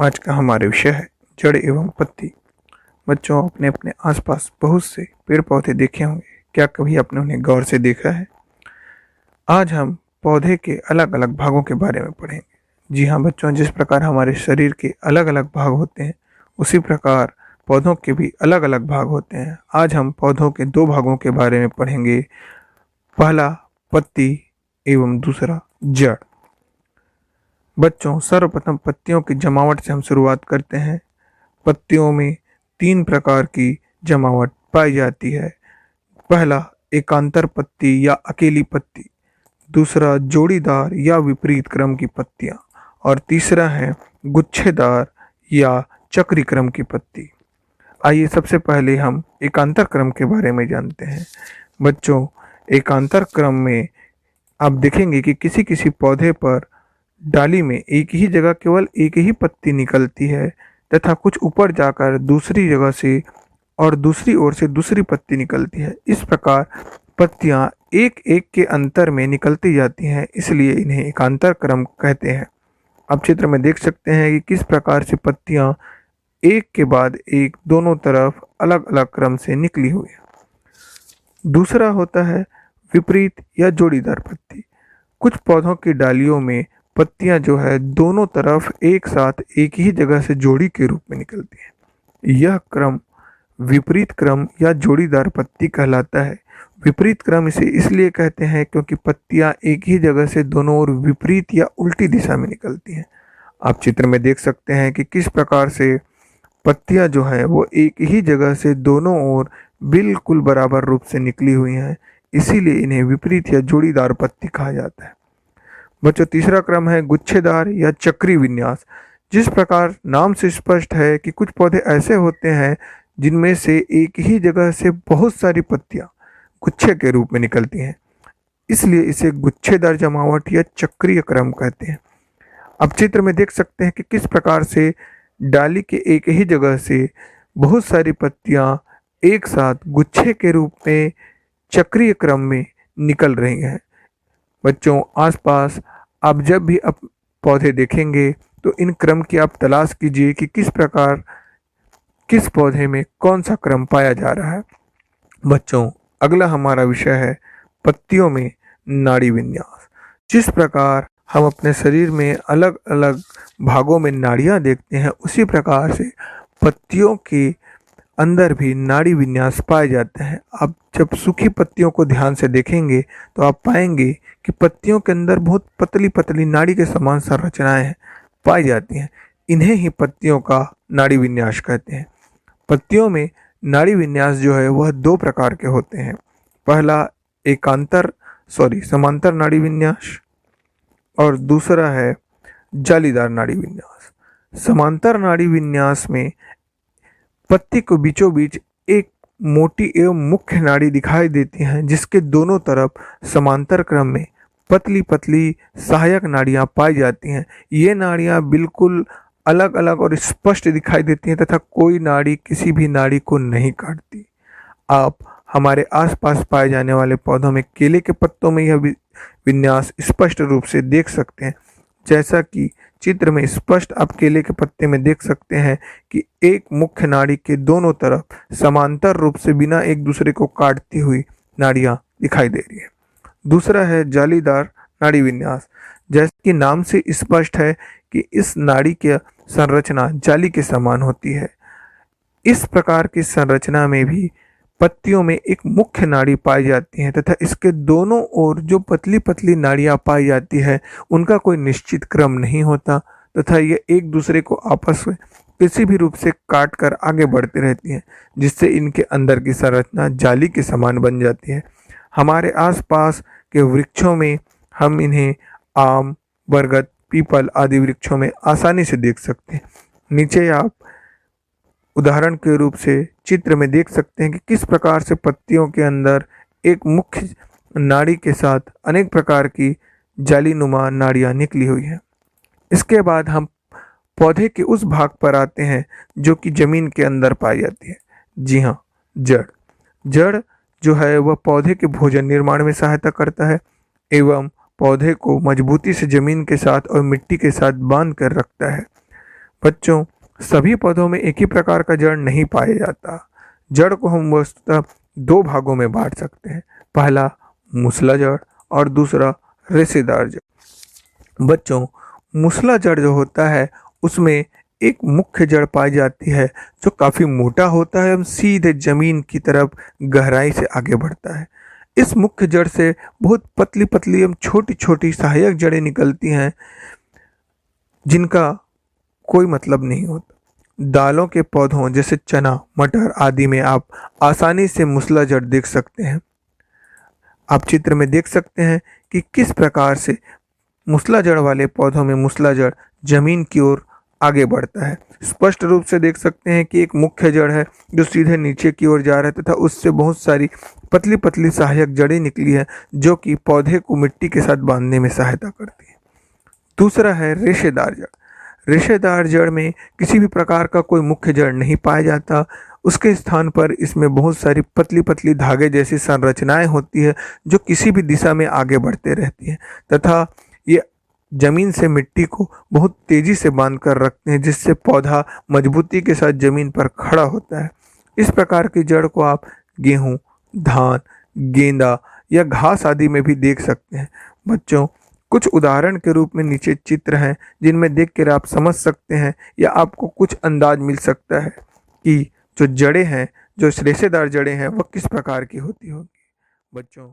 आज का हमारा विषय है जड़ एवं पत्ती। बच्चों, आपने अपने आसपास बहुत से पेड़ पौधे देखे होंगे। क्या कभी आपने उन्हें गौर से देखा है? आज हम पौधे के अलग अलग भागों के बारे में पढ़ेंगे। जी हाँ बच्चों, जिस प्रकार हमारे शरीर के अलग अलग भाग होते हैं, उसी प्रकार पौधों के भी अलग अलग भाग होते हैं। आज हम पौधों के दो भागों के बारे में पढ़ेंगे। पहला पत्ती एवं दूसरा जड़। बच्चों, सर्वप्रथम पत्तियों की जमावट से हम शुरुआत करते हैं। पत्तियों में तीन प्रकार की जमावट पाई जाती है। पहला एकांतर पत्ती या अकेली पत्ती, दूसरा जोड़ीदार या विपरीत क्रम की पत्तियां, और तीसरा है गुच्छेदार या चक्री क्रम की पत्ती। आइए सबसे पहले हम एकांतर क्रम के बारे में जानते हैं। बच्चों, एकांतर क्रम में आप देखेंगे कि किसी किसी पौधे पर डाली में एक ही जगह केवल एक ही पत्ती निकलती है तथा कुछ ऊपर जाकर दूसरी जगह से और दूसरी ओर से दूसरी पत्ती निकलती है। इस प्रकार पत्तियां एक एक के अंतर में निकलती जाती हैं, इसलिए इन्हें एकांतर क्रम कहते हैं। आप चित्र में देख सकते हैं कि किस प्रकार से पत्तियां एक के बाद एक दोनों तरफ अलग अलग क्रम से निकली हुई है। दूसरा होता है विपरीत या जोड़ीदार पत्ती। कुछ पौधों की डालियों में पत्तियां जो है दोनों तरफ एक साथ एक ही जगह से जोड़ी के रूप में निकलती हैं। यह क्रम विपरीत क्रम या जोड़ीदार पत्ती कहलाता है। विपरीत क्रम इसे इसलिए कहते हैं क्योंकि पत्तियां एक ही जगह से दोनों ओर विपरीत या उल्टी दिशा में निकलती हैं। आप चित्र में देख सकते हैं कि किस प्रकार से पत्तियां जो है वो एक ही जगह से दोनों ओर बिल्कुल बराबर रूप से निकली हुई हैं, इसीलिए इन्हें विपरीत या जोड़ीदार पत्ती कहा जाता है। बच्चों, तीसरा क्रम है गुच्छेदार या चक्री विन्यास। जिस प्रकार नाम से स्पष्ट है कि कुछ पौधे ऐसे होते हैं जिनमें से एक ही जगह से बहुत सारी पत्तियां गुच्छे के रूप में निकलती हैं, इसलिए इसे गुच्छेदार जमावट या चक्रीय क्रम कहते हैं। अब चित्र में देख सकते हैं कि किस प्रकार से डाली के एक ही जगह से बहुत सारी पत्तियां एक साथ गुच्छे के रूप में चक्रीय क्रम में निकल रही हैं। बच्चों, आसपास आप जब भी पौधे देखेंगे तो इन क्रम की आप तलाश कीजिए कि किस प्रकार किस पौधे में कौन सा क्रम पाया जा रहा है। बच्चों, अगला हमारा विषय है पत्तियों में नाड़ी विन्यास। जिस प्रकार हम अपने शरीर में अलग अलग भागों में नाड़ियां देखते हैं, उसी प्रकार से पत्तियों के अंदर भी नाड़ी विन्यास पाए जाते हैं। आप जब सूखी पत्तियों को ध्यान से देखेंगे तो आप पाएंगे कि पत्तियों के अंदर बहुत पतली पतली नाड़ी के समान संरचनाएं पाई जाती हैं। इन्हें ही पत्तियों का नाड़ी विन्यास कहते हैं। पत्तियों में नाड़ी विन्यास जो है वह दो प्रकार के होते हैं। पहला समांतर नाड़ी विन्यास और दूसरा है जालीदार नाड़ी विन्यास। समांतर नाड़ी विन्यास में पत्ती को बीचों बीच एक मोटी एवं मुख्य नाड़ी दिखाई देती हैं, जिसके दोनों तरफ समांतर क्रम में पतली पतली सहायक नाड़ियां पाई जाती हैं। ये नाड़ियां बिल्कुल अलग अलग और स्पष्ट दिखाई देती हैं तथा कोई नाड़ी किसी भी नाड़ी को नहीं काटती। आप हमारे आसपास पाए जाने वाले पौधों में केले के पत्तों में यह विन्यास स्पष्ट रूप से देख सकते हैं। जैसा कि चित्र में स्पष्ट आप केले के पत्ते में देख सकते हैं कि एक मुख्य नाड़ी के दोनों तरफ समांतर रूप से बिना एक दूसरे को काटती हुई नाड़ियां दिखाई दे रही है। दूसरा है जालीदार नाड़ी विन्यास। जैसे कि नाम से स्पष्ट है कि इस नाड़ी की संरचना जाली के समान होती है। इस प्रकार की संरचना में भी पत्तियों में एक मुख्य नाड़ी पाई जाती है तथा इसके दोनों ओर जो पतली पतली नाड़ियां पाई जाती है उनका कोई निश्चित क्रम नहीं होता तथा ये एक दूसरे को आपस में किसी भी रूप से काट कर आगे बढ़ती रहती हैं, जिससे इनके अंदर की संरचना जाली के समान बन जाती है। हमारे आसपास के वृक्षों में हम इन्हें आम, बरगद, पीपल आदि वृक्षों में आसानी से देख सकते हैं। नीचे आप उदाहरण के रूप से चित्र में देख सकते हैं कि किस प्रकार से पत्तियों के अंदर एक मुख्य नाड़ी के साथ अनेक प्रकार की जालीनुमा नाड़ियां निकली हुई हैं। इसके बाद हम पौधे के उस भाग पर आते हैं जो कि जमीन के अंदर पाई जाती है। जी हाँ, जड़। जड़ जो है वह पौधे के भोजन निर्माण में सहायता करता है एवं पौधे को मजबूती से जमीन के साथ और मिट्टी के साथ बांध कर रखता है। बच्चों, सभी पौधों में एक ही प्रकार का जड़ नहीं पाया जाता। जड़ को हम वस्तुतः दो भागों में बांट सकते हैं। पहला मूसला जड़ और दूसरा रेशेदार जड़। बच्चों, मूसला जड़ जो होता है उसमें एक मुख्य जड़ पाई जाती है जो काफ़ी मोटा होता है एवं सीधे जमीन की तरफ गहराई से आगे बढ़ता है। इस मुख्य जड़ से बहुत पतली पतली एवं छोटी छोटी सहायक जड़ें निकलती हैं जिनका कोई मतलब नहीं होता। दालों के पौधों जैसे चना, मटर आदि में आप आसानी से मूसला जड़ देख सकते हैं। आप चित्र में देख सकते हैं कि किस प्रकार से मूसला जड़ वाले पौधों में मूसला जड़ जमीन की ओर आगे बढ़ता है। स्पष्ट रूप से देख सकते हैं कि एक मुख्य जड़ है जो सीधे नीचे की ओर जा रहा है तथा उससे बहुत सारी पतली पतली सहायक जड़ें निकली हैं जो कि पौधे को मिट्टी के साथ बांधने में सहायता करती है। दूसरा है रेशेदार जड़। रेशेदार जड़ में किसी भी प्रकार का कोई मुख्य जड़ नहीं पाया जाता। उसके स्थान पर इसमें बहुत सारी पतली पतली धागे जैसी संरचनाएं होती है जो किसी भी दिशा में आगे बढ़ते रहती हैं तथा ये जमीन से मिट्टी को बहुत तेजी से बांध कर रखते हैं जिससे पौधा मजबूती के साथ जमीन पर खड़ा होता है। इस प्रकार की जड़ को आप गेहूं, धान, गेंदा या घास आदि में भी देख सकते हैं। बच्चों, कुछ उदाहरण के रूप में नीचे चित्र हैं जिनमें देखकर आप समझ सकते हैं या आपको कुछ अंदाज मिल सकता है कि जो जड़ें हैं, जो रेशेदार जड़ें हैं, वह किस प्रकार की होती होंगी। बच्चों,